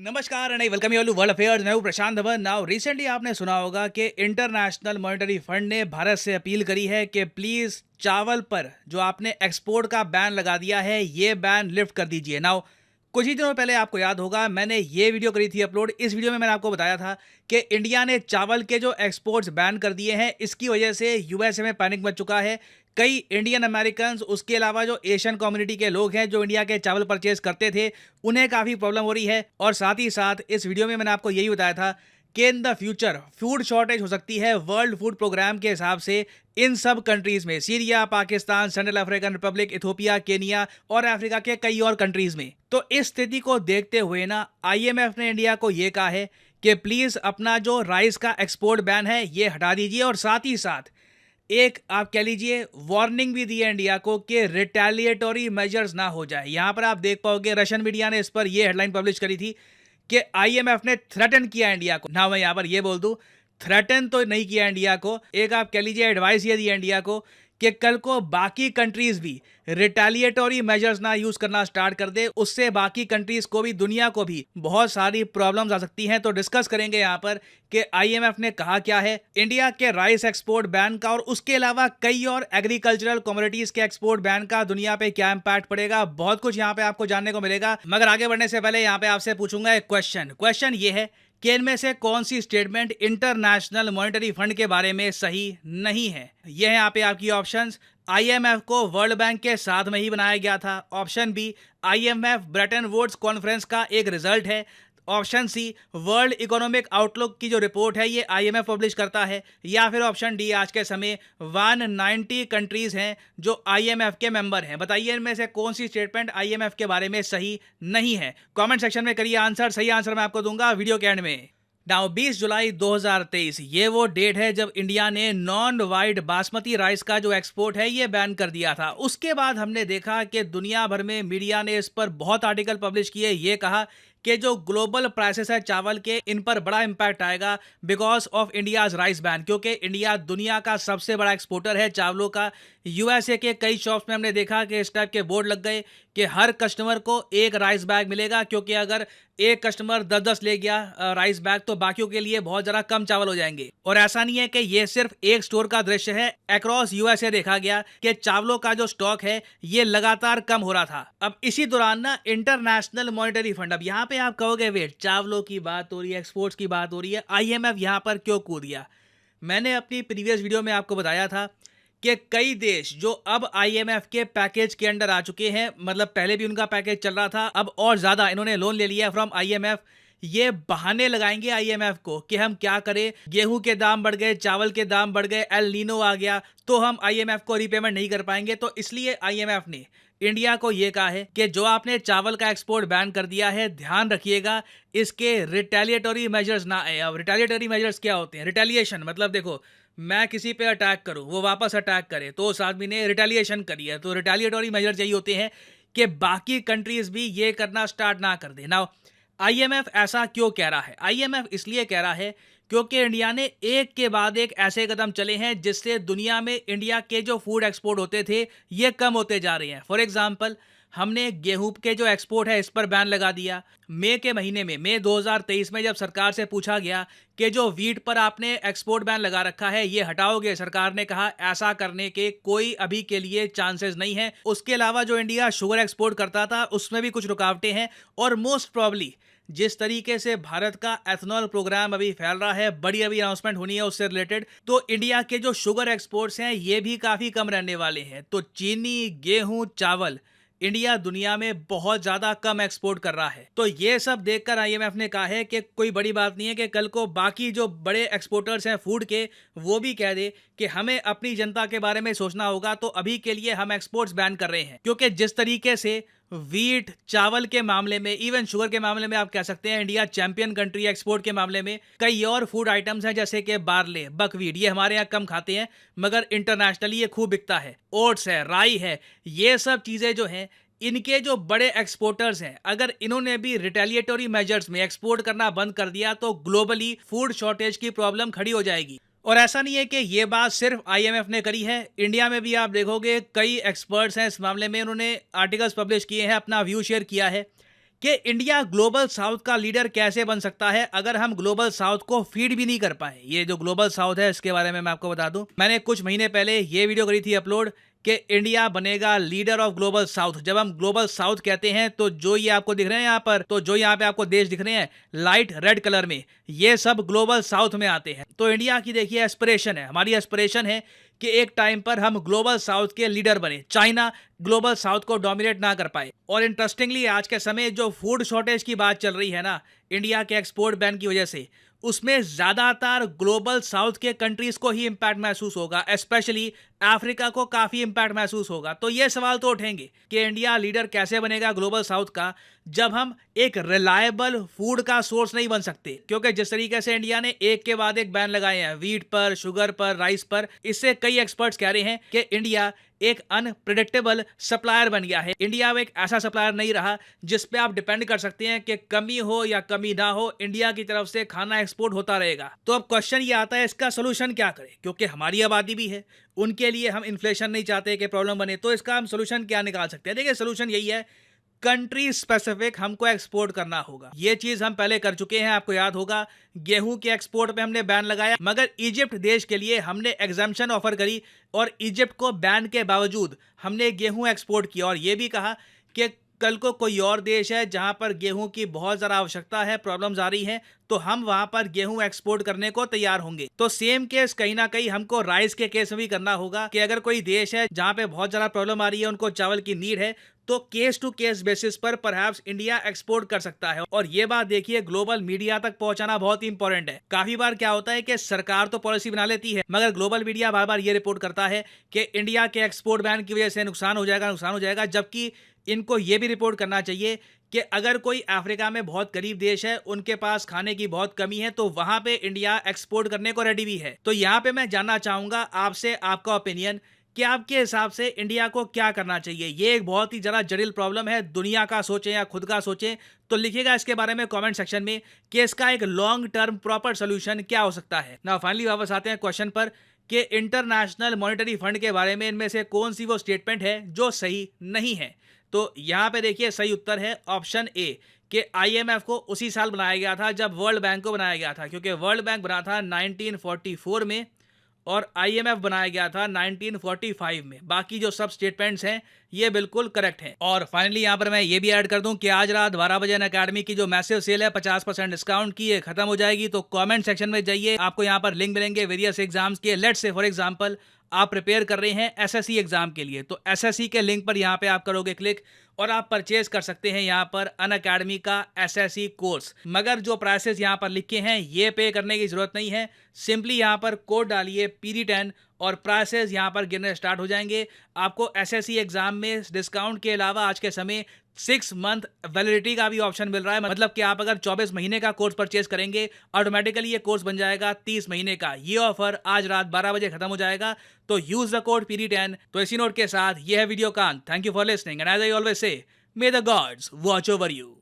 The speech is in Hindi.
नमस्कार and I welcome you all to world affairs. मैं हूं प्रशांत धवन। नाउ रिसेंटली आपने सुना होगा कि इंटरनेशनल मॉनेटरी फंड ने भारत से अपील करी है कि प्लीज चावल पर जो आपने एक्सपोर्ट का बैन लगा दिया है ये बैन लिफ्ट कर दीजिए। नाउ कुछ ही दिनों पहले आपको याद होगा मैंने ये वीडियो करी थी अपलोड। इस वीडियो में मैंने आपको बताया था कि इंडिया ने चावल के जो एक्सपोर्ट्स बैन कर दिए हैं इसकी वजह से यूएसए में पैनिक मच चुका है। कई इंडियन अमेरिकन उसके अलावा जो एशियन कम्युनिटी के लोग हैं जो इंडिया के चावल परचेज करते थे उन्हें काफ़ी प्रॉब्लम हो रही है। और साथ ही साथ इस वीडियो में मैंने आपको यही बताया था कि in the future food shortage हो सकती है वर्ल्ड फूड प्रोग्राम के हिसाब से इन सब कंट्रीज में, Syria, Pakistan, central African Republic, Ethiopia, Kenya और अफ्रीका के कई और कंट्रीज में। तो इस स्थिति को देखते हुए ना आईएमएफ ने इंडिया को ये कहा है कि प्लीज अपना जो राइस का एक्सपोर्ट बैन है ये हटा दीजिए। और साथ ही साथ एक आप कह लीजिए वार्निंग भी दी है इंडिया को कि रिटेलिएटरी मेजर्स ना हो जाए। यहां पर आप देख पाओगे रशियन मीडिया ने इस पर यह हेडलाइन पब्लिश करी थी कि आईएमएफ ने थ्रेटन किया इंडिया को। ना मैं यहां पर यह बोल दूं, थ्रेटन तो नहीं किया इंडिया को, एक आप कह लीजिए एडवाइस ये दिया इंडिया को कि कल को बाकी कंट्रीज भी रिटेलिएटरी मेजर्स ना यूज करना स्टार्ट कर दे, उससे बाकी कंट्रीज को भी, दुनिया को भी बहुत सारी प्रॉब्लम्स आ सकती हैं। तो डिस्कस करेंगे यहाँ पर कि आईएमएफ ने कहा क्या है इंडिया के राइस एक्सपोर्ट बैन का और उसके अलावा कई और एग्रीकल्चरल कमोडिटीज के एक्सपोर्ट बैन का दुनिया पे क्या इंपैक्ट पड़ेगा। बहुत कुछ यहाँ पे आपको जानने को मिलेगा। मगर आगे बढ़ने से पहले यहाँ पे आपसे पूछूंगा एक क्वेश्चन ये है कि इनमें से कौन सी स्टेटमेंट इंटरनेशनल मॉनेटरी फंड के बारे में सही नहीं है। यह है यहाँ पे आपकी ऑप्शंस। आईएमएफ को वर्ल्ड बैंक के साथ में ही बनाया गया था। Option B, IMF Bretton Woods conference का एक रिजल्ट है। Option C, World Economic Outlook की जो रिपोर्ट है ये आईएमएफ पब्लिश करता है। या फिर ऑप्शन डी, आज के समय 190 कंट्रीज हैं जो आईएमएफ के मेंबर हैं। बताइए इनमें से कौन सी स्टेटमेंट आईएमएफ के बारे में सही नहीं है। कमेंट सेक्शन में करिए आंसर। सही आंसर मैं आपको दूंगा वीडियो के एंड में। नाउ 20 जुलाई 2023 ये वो डेट है जब इंडिया ने नॉन वाइट बासमती राइस का जो एक्सपोर्ट है ये बैन कर दिया था। उसके बाद हमने देखा कि दुनिया भर में मीडिया ने इस पर बहुत आर्टिकल पब्लिश किए। ये कहा कि जो ग्लोबल प्राइसेस है चावल के इन पर बड़ा इंपैक्ट आएगा because of India's rice ban, क्योंकि इंडिया दुनिया का सबसे बड़ा एक्सपोर्टर है चावलों का। यूएसए के कई शॉप्स में हमने देखा कि इस टाइप के बोर्ड लग गए कि हर कस्टमर को एक राइस बैग मिलेगा, क्योंकि अगर एक कस्टमर 10-10 ले गया राइस बैग तो बाकियों के लिए बहुत ज़रा कम चावल हो जाएंगे। और ऐसा नहीं है कि ये सिर्फ एक स्टोर का दृश्य है, अक्रॉस यूएसए देखा गया कि चावलों का जो स्टॉक है ये लगातार कम हो रहा था। अब इसी दौरान ना इंटरनेशनल मॉनेटरी फंड, अब यहाँ पे आप कहोगे वेट, चावलों की बात हो रही है, एक्सपोर्ट्स की बात हो रही है, आईएमएफ यहाँ पर क्यों कूद गया। मैंने अपनी प्रीवियस वीडियो में आपको बताया था कि कई देश जो अब आईएमएफ के पैकेज के अंडर आ चुके हैं, मतलब पहले भी उनका पैकेज चल रहा था, अब और ज्यादा इन्होंने लोन ले लिया फ्रॉम आईएमएफ। ये बहाने लगाएंगे आईएमएफ को कि हम क्या करें, गेहूं के दाम बढ़ गए, चावल के दाम बढ़ गए, एल नीनो आ गया तो हम आईएमएफ को रीपेमेंट नहीं कर पाएंगे। तो इसलिए आईएमएफ ने इंडिया को यह कहा है कि जो आपने चावल का एक्सपोर्ट बैन कर दिया है ध्यान रखिएगा इसके रिटेलिएटरी मेजर्स ना आए। अब रिटेलिएटरी मेजर्स क्या होते हैं? रिटेलिएशन मतलब देखो, मैं किसी पे अटैक करूं, वो वापस अटैक करे तो उस आदमी ने रिटेलिएशन करी है। तो रिटेलिएटरी मेजर्स यही होते हैं कि बाकी कंट्रीज भी ये करना स्टार्ट ना कर दे। नाउ आईएमएफ ऐसा क्यों कह रहा है? आईएमएफ इसलिए कह रहा है क्योंकि इंडिया ने एक के बाद एक ऐसे कदम चले हैं जिससे दुनिया में इंडिया के जो फूड एक्सपोर्ट होते थे ये कम होते जा रहे हैं। फॉर एग्जांपल, हमने गेहूं के जो एक्सपोर्ट है इस पर बैन लगा दिया। मई के महीने में, मई 2023 में जब सरकार से पूछा गया कि जो वीट पर आपने एक्सपोर्ट बैन लगा रखा है ये हटाओगे, सरकार ने कहा ऐसा करने के कोई अभी के लिए चांसेस नहीं है। उसके अलावा जो इंडिया शुगर एक्सपोर्ट करता था उसमें भी कुछ रुकावटें हैं और मोस्ट प्रॉब्ली जिस तरीके से भारत का एथनॉल प्रोग्राम अभी फैल रहा है, बड़ी अभी अनाउंसमेंट होनी है उससे रिलेटेड, तो इंडिया के जो शुगर एक्सपोर्ट्स हैं ये भी काफी कम रहने वाले हैं। तो चीनी, गेहूं, चावल इंडिया दुनिया में बहुत ज्यादा कम एक्सपोर्ट कर रहा है। तो ये सब देखकर आईएमएफ ने कहा है कि कोई बड़ी बात नहीं है कि कल को बाकी जो बड़े एक्सपोर्टर्स हैं फूड के वो भी कह दे कि हमें अपनी जनता के बारे में सोचना होगा, तो अभी के लिए हम एक्सपोर्ट्स बैन कर रहे हैं। क्योंकि जिस तरीके से वीट, चावल के मामले में, इवन शुगर के मामले में आप कह सकते हैं इंडिया चैंपियन कंट्री एक्सपोर्ट के मामले में। कई और फूड आइटम्स हैं जैसे कि बार्ले, बकवीट, ये हमारे यहाँ कम खाते हैं मगर इंटरनेशनली ये खूब बिकता है। ओट्स है, राई है, ये सब चीजें जो हैं इनके जो बड़े एक्सपोर्टर्स हैं अगर इन्होंने भी रिटेलिएटरी मेजर्स में एक्सपोर्ट करना बंद कर दिया तो ग्लोबली फूड शॉर्टेज की प्रॉब्लम खड़ी हो जाएगी। और ऐसा नहीं है कि ये बात सिर्फ आईएमएफ ने करी है, इंडिया में भी आप देखोगे कई एक्सपर्ट्स हैं इस मामले में, उन्होंने आर्टिकल्स पब्लिश किए हैं, अपना व्यू शेयर किया है कि इंडिया ग्लोबल साउथ का लीडर कैसे बन सकता है अगर हम ग्लोबल साउथ को फीड भी नहीं कर पाए। ये जो ग्लोबल साउथ है इसके बारे में मैं आपको बता दूं, मैंने कुछ महीने पहले ये वीडियो करी थी अपलोड कि इंडिया बनेगा लीडर ऑफ ग्लोबल साउथ। जब हम ग्लोबल साउथ कहते हैं तो जो ये आपको दिख रहे हैं यहाँ पर, तो जो यहाँ पे आपको देश दिख रहे हैं लाइट रेड कलर में, ये सब ग्लोबल साउथ में आते हैं। तो इंडिया की देखिए एस्पिरेशन है, हमारी एस्पिरेशन है कि एक टाइम पर हम ग्लोबल साउथ के लीडर बने, चाइना ग्लोबल साउथ को डोमिनेट ना कर पाए। और इंटरेस्टिंगली आज के समय जो फूड शॉर्टेज की बात चल रही है ना इंडिया के एक्सपोर्ट बैन की वजह से, उसमें ज्यादातर ग्लोबल साउथ के कंट्रीज को ही इंपैक्ट महसूस होगा, स्पेशली अफ्रीका को काफी इंपैक्ट महसूस होगा। तो ये सवाल तो उठेंगे कि इंडिया लीडर कैसे बनेगा ग्लोबल साउथ का जब हम एक रिलायबल फूड का सोर्स नहीं बन सकते। क्योंकि जिस तरीके से इंडिया ने एक के बाद एक बैन लगाए हैं वीट पर, शुगर पर, राइस पर, इससे कई एक्सपर्ट्स कह रहे हैं कि इंडिया एक अनप्रिडिक्टेबल सप्लायर बन गया है। इंडिया एक ऐसा सप्लायर नहीं रहा जिस पे आप डिपेंड कर सकते हैं कि कमी हो या कमी ना हो, इंडिया की तरफ से खाना एक्सपोर्ट होता रहेगा। तो अब क्वेश्चन ये आता है इसका सोल्यूशन क्या करें, क्योंकि हमारी आबादी भी है, उनके लिए हम इन्फ्लेशन नहीं चाहते कि प्रॉब्लम बने। तो इसका हम सोल्यूशन क्या निकाल सकते हैं? देखिए सोल्यूशन यही है, कंट्री स्पेसिफिक हमको एक्सपोर्ट करना होगा। ये चीज हम पहले कर चुके हैं, आपको याद होगा गेहूं के एक्सपोर्ट पे हमने बैन लगाया, मगर इजिप्ट देश के लिए हमने एग्जाम्पशन ऑफर करी और इजिप्ट को बैन के बावजूद हमने गेहूं एक्सपोर्ट किया और ये भी कहा कि कल को कोई और देश है जहां पर गेहूं की बहुत ज़्यादा आवश्यकता है, प्रॉब्लम्स आ रही हैं, तो हम वहां पर गेहूं एक्सपोर्ट करने को तैयार होंगे। तो सेम केस कहीं ना कहीं हमको राइस के केस में भी करना होगा कि अगर कोई देश है जहां पे बहुत ज़्यादा प्रॉब्लम आ रही है, उनको चावल की नीड है, तो केस टू केस बेसिस पर परहैप्स इंडिया एक्सपोर्ट कर सकता है। और ये बात देखिए ग्लोबल मीडिया तक पहुंचाना बहुत ही इंपॉर्टेंट है। काफी बार क्या होता है कि सरकार तो पॉलिसी बना लेती है, मगर ग्लोबल मीडिया बार बार ये रिपोर्ट करता है कि इंडिया के एक्सपोर्ट बैन की वजह से नुकसान हो जाएगा, जबकि इनको ये भी रिपोर्ट करना चाहिए कि अगर कोई अफ्रीका में बहुत गरीब देश है, उनके पास खाने की बहुत कमी है, तो वहां पे इंडिया एक्सपोर्ट करने को रेडी भी है। तो यहाँ पे मैं जानना चाहूंगा आपसे आपका ओपिनियन कि आपके हिसाब से इंडिया को क्या करना चाहिए। ये एक बहुत ही ज़रा जटिल प्रॉब्लम है, दुनिया का सोचें या खुद का सोचें, तो लिखिएगा इसके बारे में कमेंट सेक्शन में कि इसका एक लॉन्ग टर्म प्रॉपर सोल्यूशन क्या हो सकता है। ना फाइनली वापस आते हैं क्वेश्चन पर कि इंटरनेशनल मॉनेटरी फंड के बारे में इनमें से कौन सी वो स्टेटमेंट है जो सही नहीं है। तो यहाँ पे देखिए सही उत्तर है ऑप्शन ए कि आईएमएफ को उसी साल बनाया गया था जब वर्ल्ड बैंक को बनाया गया था, क्योंकि वर्ल्ड बैंक बना था 1944 में और आईएमएफ बनाया गया था 1945 में। बाकी जो सब स्टेटमेंट्स हैं ये बिल्कुल करेक्ट हैं। और फाइनली यहाँ पर मैं ये भी ऐड कर दूं कि आज रात 12 बजे अनअकैडमी की जो मैसिव सेल है 50% डिस्काउंट की, ये खत्म हो जाएगी। तो कमेंट सेक्शन में जाइए, आपको यहाँ पर लिंक मिलेंगे वेरियस एग्जाम्स के। लेट्स से फॉर एग्जांपल आप प्रिपेयर कर रहे हैं एसएससी एग्जाम के लिए, तो एसएससी के लिंक पर यहाँ पे आप करोगे क्लिक और आप परचेज कर सकते हैं यहाँ पर अनअकैडमी का एसएससी कोर्स। मगर जो प्राइसेस यहाँ पर लिखे हैं ये पे करने की जरूरत नहीं है, सिंपली यहाँ पर कोड डालिए PD10 और प्राइसेस यहाँ पर गिरने स्टार्ट हो जाएंगे। आपको एसएससी एग्जाम में डिस्काउंट के अलावा आज के समय 6 मंथ वैलिडिटी का भी ऑप्शन मिल रहा है, मतलब कि आप अगर 24 महीने का कोर्स परचेज करेंगे ऑटोमेटिकली ये कोर्स बन जाएगा 30 महीने का। ये ऑफर आज रात 12 बजे खत्म हो जाएगा, तो यूज द कोड PD10। तो इसी नोट के साथ ये है वीडियो का अंत। Thank you for listening and as I always say, may the gods watch over you.